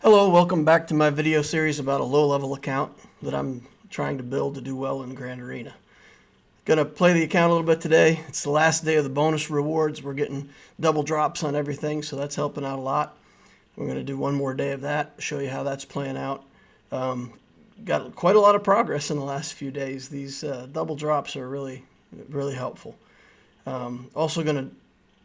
Hello, welcome back to my video series about a low-level account that I'm trying to build to do well in Grand Arena. Gonna play the account a little bit today. It's the last day of the bonus rewards. We're getting double drops on everything, so that's helping out a lot. We're gonna do one more day of that, show you how that's playing out. Got quite a lot of progress in the last few days. These double drops are really helpful. Also gonna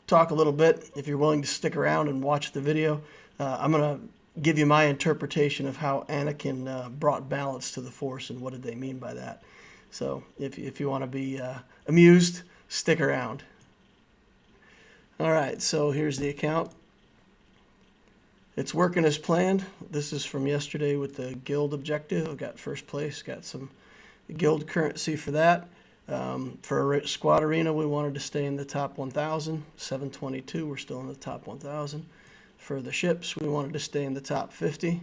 talk a little bit, if you're willing to stick around and watch the video, I'm gonna give you my interpretation of how Anakin brought balance to the Force and what did they mean by that. So if you want to be amused, stick around. All right, so here's the account. It's working as planned. This is from yesterday with the guild objective. I've got first place, got some guild currency for that. For a squad arena, we wanted to stay in the top 1,000. 722, we're still in the top 1,000. For the ships, we wanted to stay in the top 50,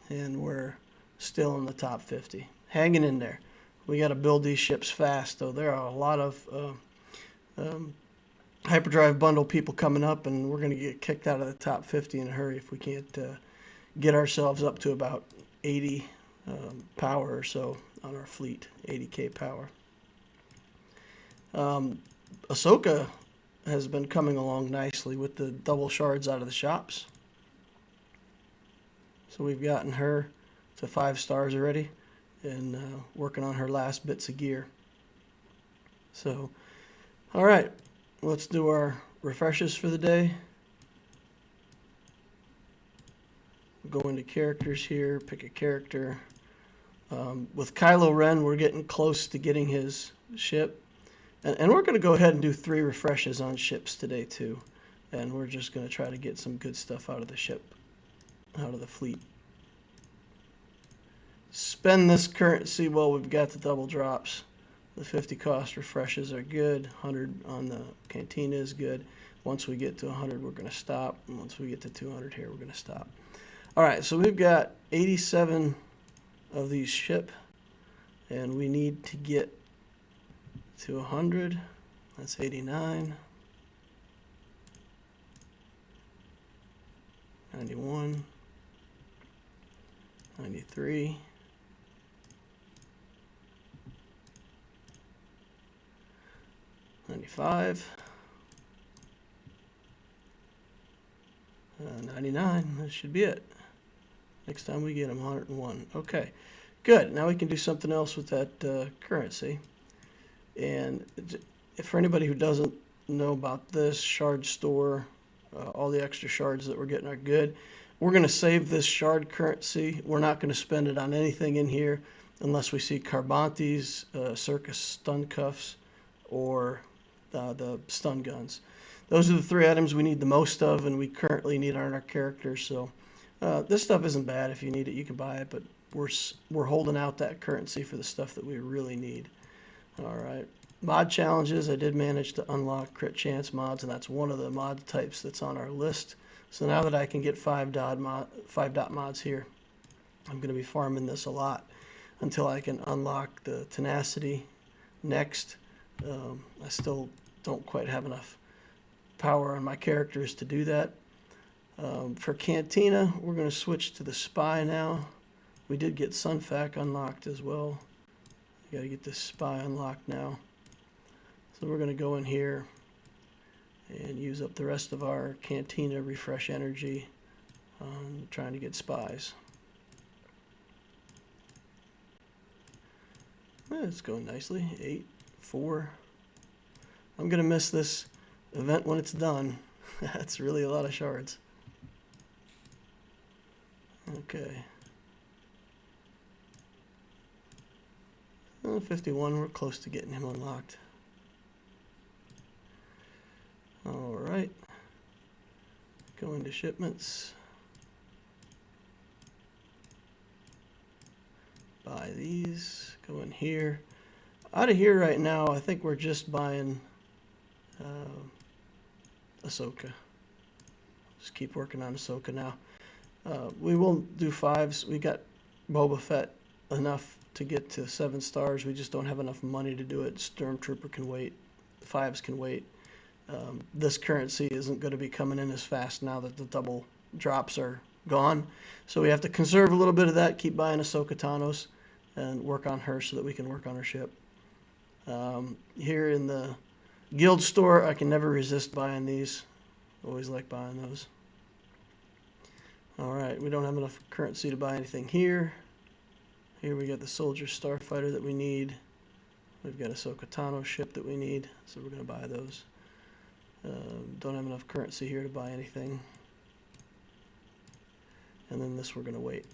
and we're still in the top 50. Hanging in there. We got to build these ships fast, though. There are a lot of hyperdrive bundle people coming up, and we're going to get kicked out of the top 50 in a hurry if we can't get ourselves up to about 80 power or so on our fleet, 80k power. Ahsoka has been coming along nicely with the double shards out of the shops. So we've gotten her to 5 stars already and working on her last bits of gear. So, all right, let's do our refreshes for the day. We'll go into characters here, pick a character. With Kylo Ren, we're getting close to getting his ship. And we're going to go ahead and do 3 refreshes on ships today, too. And we're just going to try to get some good stuff out of the ship, out of the fleet. Spend this currency while we've got the double drops. The 50 cost refreshes are good. 100 on the cantina is good. Once we get to 100, we're going to stop. And once we get to 200 here, we're going to stop. All right, so we've got 87 of these ship. And we need to get to 100, that's 89, 91, 93, 95, 99, that should be it. Next time we get them, 101. Okay, good. Now we can do something else with that currency. And for anybody who doesn't know about this, shard store, all the extra shards that we're getting are good. We're going to save this shard currency. We're not going to spend it on anything in here unless we see Carbantes, Circus stun cuffs, or the stun guns. Those are the 3 items we need the most of, and we currently need on our characters. So this stuff isn't bad. If you need it, you can buy it, but we're holding out that currency for the stuff that we really need. All right, mod challenges. I did manage to unlock crit chance mods, and that's one of the mod types that's on our list. So now that I can get 5 dot mods here, I'm going to be farming this a lot until I can unlock the tenacity next. I still don't quite have enough power on my characters to do that. For Cantina, we're going to switch to the Spy now. We did get Sunfac unlocked as well. Got to get this Spy unlocked now. So we're going to go in here and use up the rest of our Cantina refresh energy on trying to get spies. It's going nicely. 8, 4. I'm going to miss this event when it's done. That's really a lot of shards. Okay. 51, we're close to getting him unlocked. All right. Go into shipments. Buy these. Go in here. Out of here right now, I think we're just buying Ahsoka. Just keep working on Ahsoka now. We will do 5s. We got Boba Fett enough to get to 7 stars. We just don't have enough money to do it. Stormtrooper can wait. 5s can wait. This currency isn't going to be coming in as fast now that the double drops are gone. So we have to conserve a little bit of that, keep buying Ahsoka Tano's, and work on her so that we can work on her ship. Here in the guild store, I can never resist buying these. Always like buying those. All right, we don't have enough currency to buy anything here. Here we got the soldier starfighter that we need. We've got a Ahsoka Tano ship that we need, so we're going to buy those. Don't have enough currency here to buy anything. And then this we're going to wait.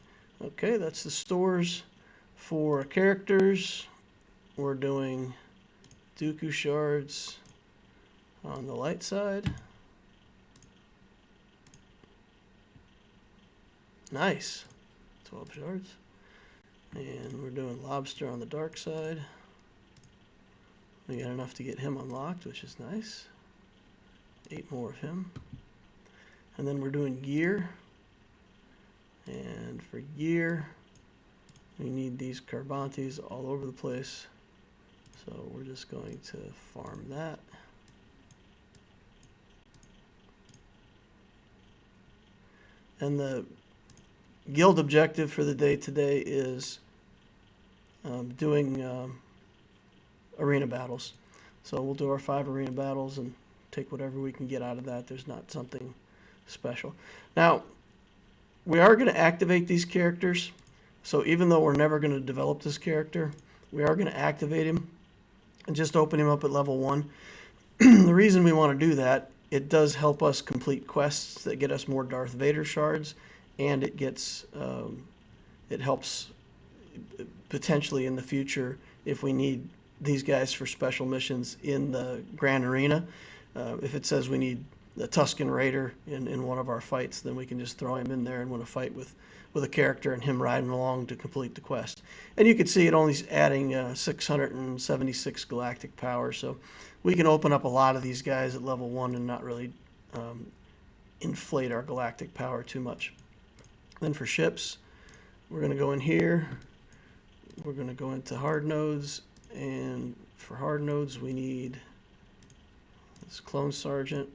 Okay, that's the stores for characters. We're doing Dooku shards on the light side. Nice. 12 shards. And we're doing lobster on the dark side. We got enough to get him unlocked, which is nice. 8 more of him. And then we're doing gear. And for gear, we need these carbantes all over the place. So we're just going to farm that. And the guild objective for the day today is doing arena battles. So we'll do our 5 arena battles and take whatever we can get out of that. There's not something special. Now, we are going to activate these characters. So even though we're never going to develop this character, we are going to activate him and just open him up at level 1. The reason we want to do that, it does help us complete quests that get us more Darth Vader shards, and it gets it helps potentially in the future if we need these guys for special missions in the Grand Arena. If it says we need the Tusken Raider in one of our fights, then we can just throw him in there and win a fight with a character and him riding along to complete the quest. And you can see it only adding 676 galactic power, so we can open up a lot of these guys at level 1 and not really inflate our galactic power too much. Then for ships, we're going to go in here. We're going to go into hard nodes, and for hard nodes we need this clone sergeant.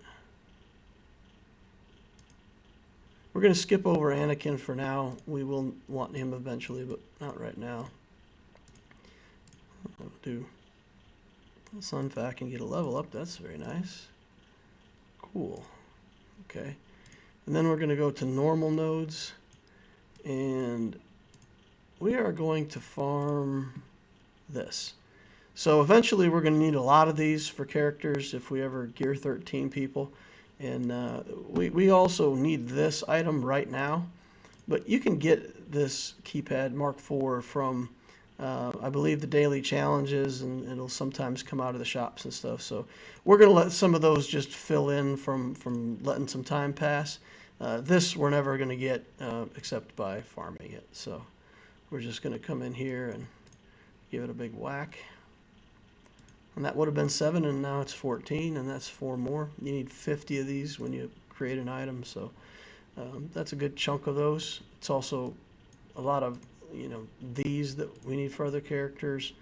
We're going to skip over Anakin for now. We will want him eventually, but not right now. I'll do Sunfac and get a level up. That's very nice. Cool. Okay. And then we're going to go to normal nodes, and we are going to farm this. So eventually we're going to need a lot of these for characters if we ever gear 13 people. And we also need this item right now, but you can get this keypad Mark IV from, I believe, the daily challenges, and it'll sometimes come out of the shops and stuff. So we're going to let some of those just fill in from letting some time pass. This we're never going to get except by farming it. So we're just going to come in here and give it a big whack. And that would have been 7, and now it's 14, and that's 4 more. You need 50 of these when you create an item, so that's a good chunk of those. It's also a lot of, these that we need for other characters,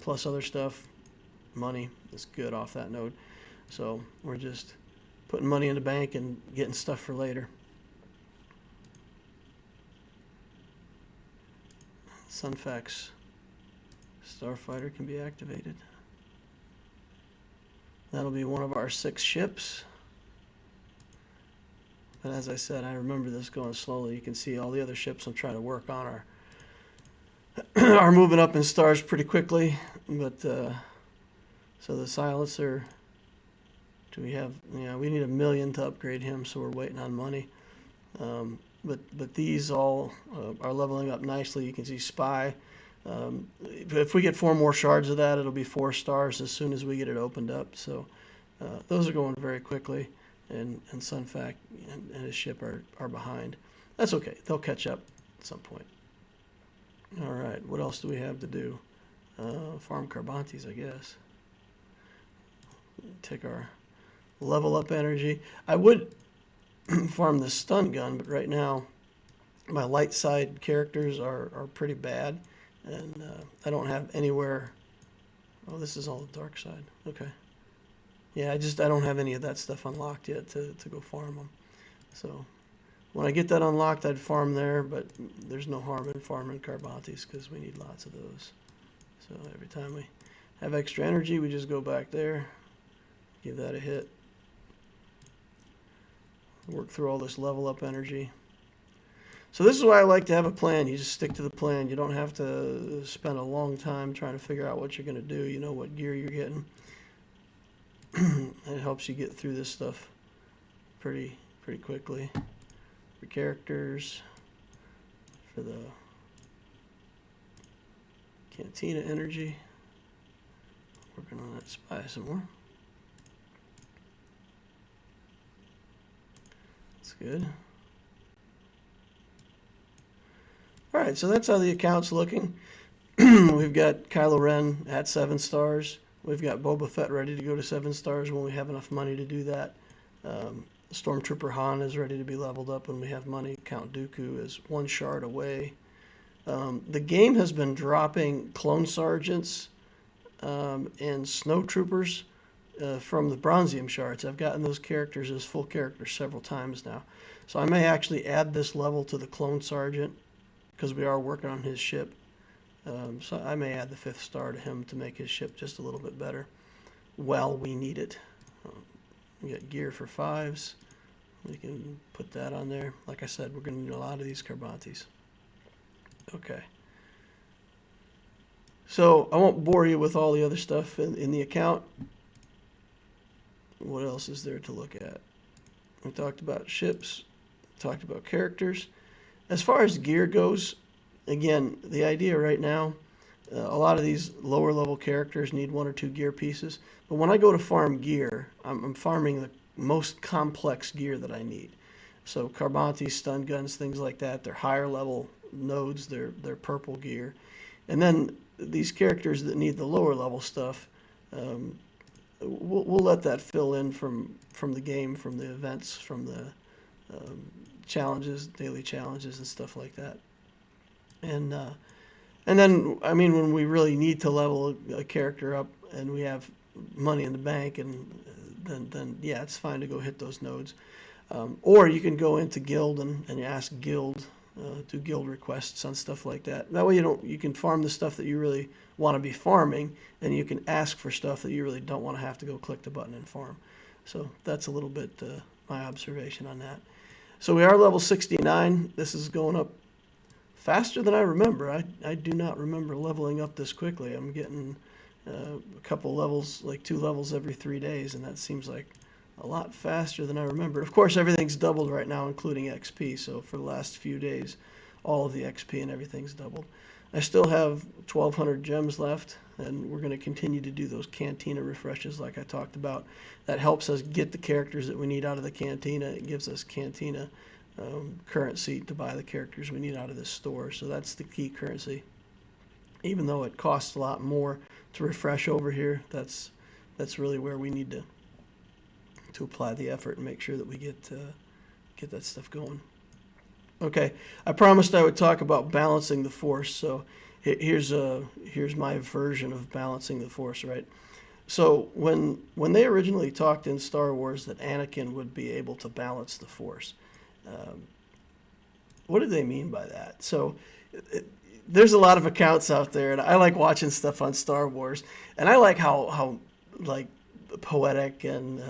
plus other stuff. Money is good off that node. So we're just putting money in the bank and getting stuff for later. Sunfax Starfighter can be activated. That'll be one of our 6 ships. But as I said, I remember this going slowly. You can see all the other ships I'm trying to work on are moving up in stars pretty quickly. But so the silencer, do we have? Yeah, we need 1 million to upgrade him, so we're waiting on money. But these all are leveling up nicely. You can see Spy. If we get 4 more shards of that, it'll be 4 stars as soon as we get it opened up. So those are going very quickly, and Sunfac and his ship are behind. That's okay. They'll catch up at some point. All right. What else do we have to do? Farm Carbantes, I guess. Take our level up energy. I would farm the stun gun, but right now my light side characters are pretty bad. And I don't have anywhere. Oh, this is all the dark side. Okay. Yeah, I don't have any of that stuff unlocked yet to go farm them. So When I get that unlocked, I'd farm there, but there's no harm in farming Carbantes because we need lots of those. So every time we have extra energy, we just go back there, give that a hit, work through all this level up energy. So this is why I like to have a plan. You just stick to the plan. You don't have to spend a long time trying to figure out what you're going to do. You know what gear you're getting. It helps you get through this stuff pretty quickly. For characters, for the Cantina energy. Working on that spy some more. That's good. Alright, so that's how the account's looking. We've got Kylo Ren at 7 stars. We've got Boba Fett ready to go to 7 stars when we have enough money to do that. Stormtrooper Han is ready to be leveled up when we have money. Count Dooku is 1 shard away. The game has been dropping clone sergeants and snow troopers from the Bronzium shards. I've gotten those characters as full characters several times now. So I may actually add this level to the clone sergeant because we are working on his ship. So I may add the 5th star to him to make his ship just a little bit better. Well, we need it. We got gear for 5s. We can put that on there. Like I said, we're going to need a lot of these Carbantes. Okay. So I won't bore you with all the other stuff in the account. What else is there to look at? We talked about ships. Talked about characters. As far as gear goes, again, the idea right now, a lot of these lower level characters need 1 or 2 gear pieces. But when I go to farm gear, I'm farming the most complex gear that I need. So Carbantes, stun guns, things like that, they're higher level nodes, they're purple gear. And then these characters that need the lower level stuff, we'll let that fill in from the game, from the events, from the challenges, daily challenges and stuff like that. And then, I mean, when we really need to level a character up and we have money in the bank, and then yeah, it's fine to go hit those nodes. Or you can go into guild and you ask guild, do guild requests on stuff like that. That way you can farm the stuff that you really want to be farming, and you can ask for stuff that you really don't want to have to go click the button and farm. So that's a little bit my observation on that. So we are level 69. This is going up faster than I remember. I do not remember leveling up this quickly. I'm getting a couple levels, like 2 levels every 3 days, and that seems like a lot faster than I remember. Of course, everything's doubled right now, including XP. So for the last few days, all of the XP and everything's doubled. I still have 1,200 gems left, and we're going to continue to do those Cantina refreshes like I talked about. That helps us get the characters that we need out of the Cantina. It gives us Cantina currency to buy the characters we need out of this store. So that's the key currency. Even though it costs a lot more to refresh over here, that's really where we need to apply the effort and make sure that we get that stuff going. Okay, I promised I would talk about balancing the Force. So here's my version of balancing the Force, right? So when they originally talked in Star Wars that Anakin would be able to balance the Force, what did they mean by that? So there's a lot of accounts out there, and I like watching stuff on Star Wars, and I like how like poetic and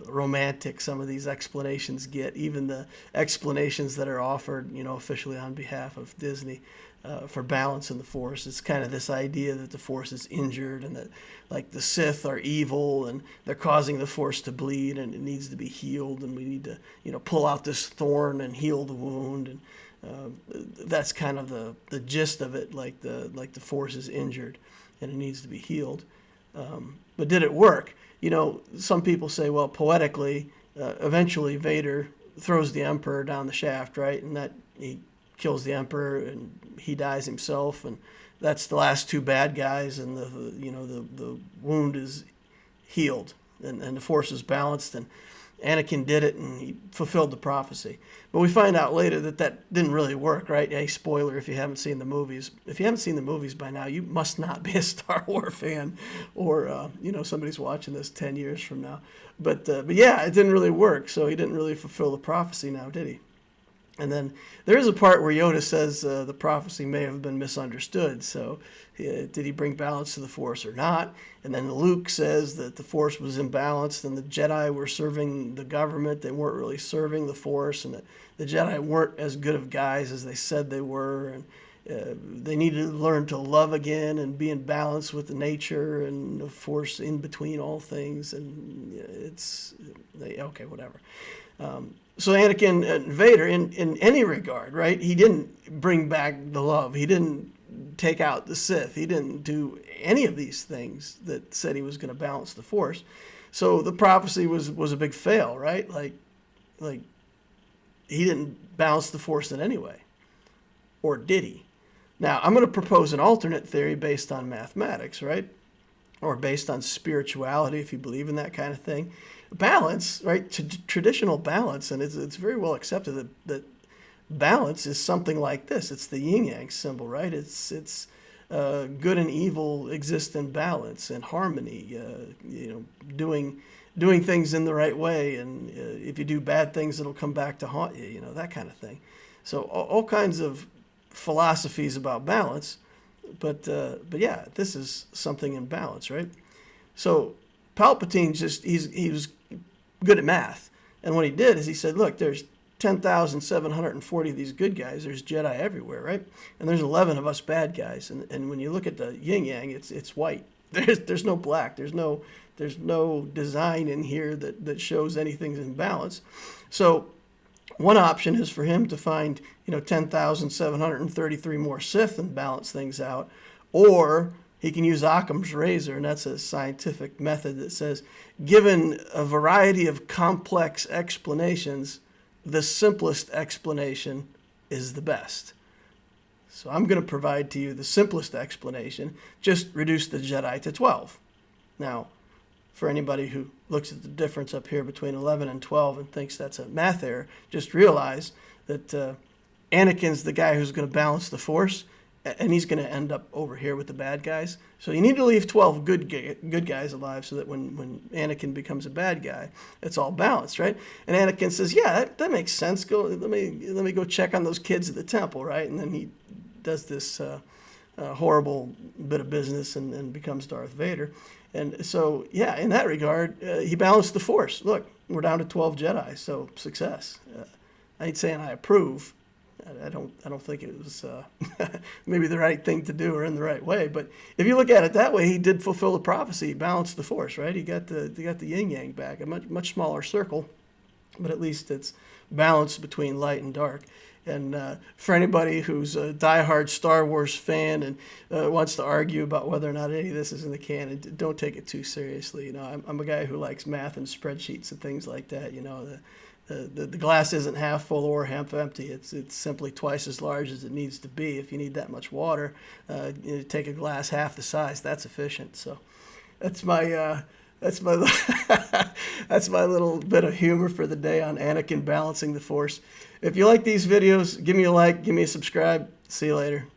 romantic some of these explanations get, even the explanations that are offered, officially on behalf of Disney for balancing the Force. It's kind of this idea that the Force is injured and that, like, the Sith are evil and they're causing the Force to bleed and it needs to be healed, and we need to, pull out this thorn and heal the wound. And that's kind of the gist of it, like the Force is injured and it needs to be healed. But did it work? Some people say, well, poetically, eventually Vader throws the Emperor down the shaft, right? And that he kills the Emperor and he dies himself, and that's the last 2 bad guys, and the wound is healed and the Force is balanced, and Anakin did it and he fulfilled the prophecy. But we find out later that didn't really work, right? Hey, spoiler if you haven't seen the movies. If you haven't seen the movies by now, you must not be a Star Wars fan, or somebody's watching this 10 years from now. But yeah, it didn't really work, so he didn't really fulfill the prophecy now, did he? And then there is a part where Yoda says the prophecy may have been misunderstood. So did he bring balance to the Force or not? And then Luke says that the Force was imbalanced and the Jedi were serving the government. They weren't really serving the Force, and that the Jedi weren't as good of guys as they said they were. And they needed to learn to love again and be in balance with the nature and the Force in between all things. And okay, whatever. So Anakin and Vader, in any regard, right? He didn't bring back the love. He didn't take out the Sith. He didn't do any of these things that said he was going to balance the Force. So the prophecy was a big fail, right? Like he didn't balance the Force in any way. Or did he? Now, I'm going to propose an alternate theory based on mathematics, right? Or based on spirituality, if you believe in that kind of thing. Balance, right? Traditional balance, and it's very well accepted that balance is something like this. It's the yin-yang symbol, right? It's good and evil exist in balance and harmony. Doing things in the right way, and if you do bad things, it'll come back to haunt you. That kind of thing. So all kinds of philosophies about balance, but yeah, this is something in balance, right? So Palpatine he was good at math, and what he did is he said, look, there's 10,740 of these good guys. There's Jedi everywhere, right? And there's 11 of us bad guys. And when you look at the yin yang, it's white. There's no black. There's no design in here that shows anything's in balance. So one option is for him to find 10,733 more Sith and balance things out, or he can use Occam's razor, and that's a scientific method that says, given a variety of complex explanations, the simplest explanation is the best. So I'm going to provide to you the simplest explanation. Just reduce the Jedi to 12. Now, for anybody who looks at the difference up here between 11 and 12 and thinks that's a math error, just realize that Anakin's the guy who's going to balance the Force, and he's going to end up over here with the bad guys. So you need to leave 12 good guys alive so that when Anakin becomes a bad guy, it's all balanced, right? And Anakin says, yeah, that makes sense. Let me go check on those kids at the temple, right? And then he does this horrible bit of business and becomes Darth Vader. And so, yeah, in that regard, he balanced the Force. Look, we're down to 12 Jedi, so success. I ain't saying I approve. I don't think it was maybe the right thing to do or in the right way. But if you look at it that way, he did fulfill the prophecy. He balanced the Force, right? He got the yin yang back, a much smaller circle, but at least it's balanced between light and dark. And for anybody who's a diehard Star Wars fan and wants to argue about whether or not any of this is in the canon, don't take it too seriously. I'm a guy who likes math and spreadsheets and things like that. The glass isn't half full or half empty. It's simply twice as large as it needs to be. If you need that much water, take a glass half the size. That's efficient. So that's my that's my little bit of humor for the day on Anakin balancing the Force. If you like these videos, give me a like, give me a subscribe. See you later.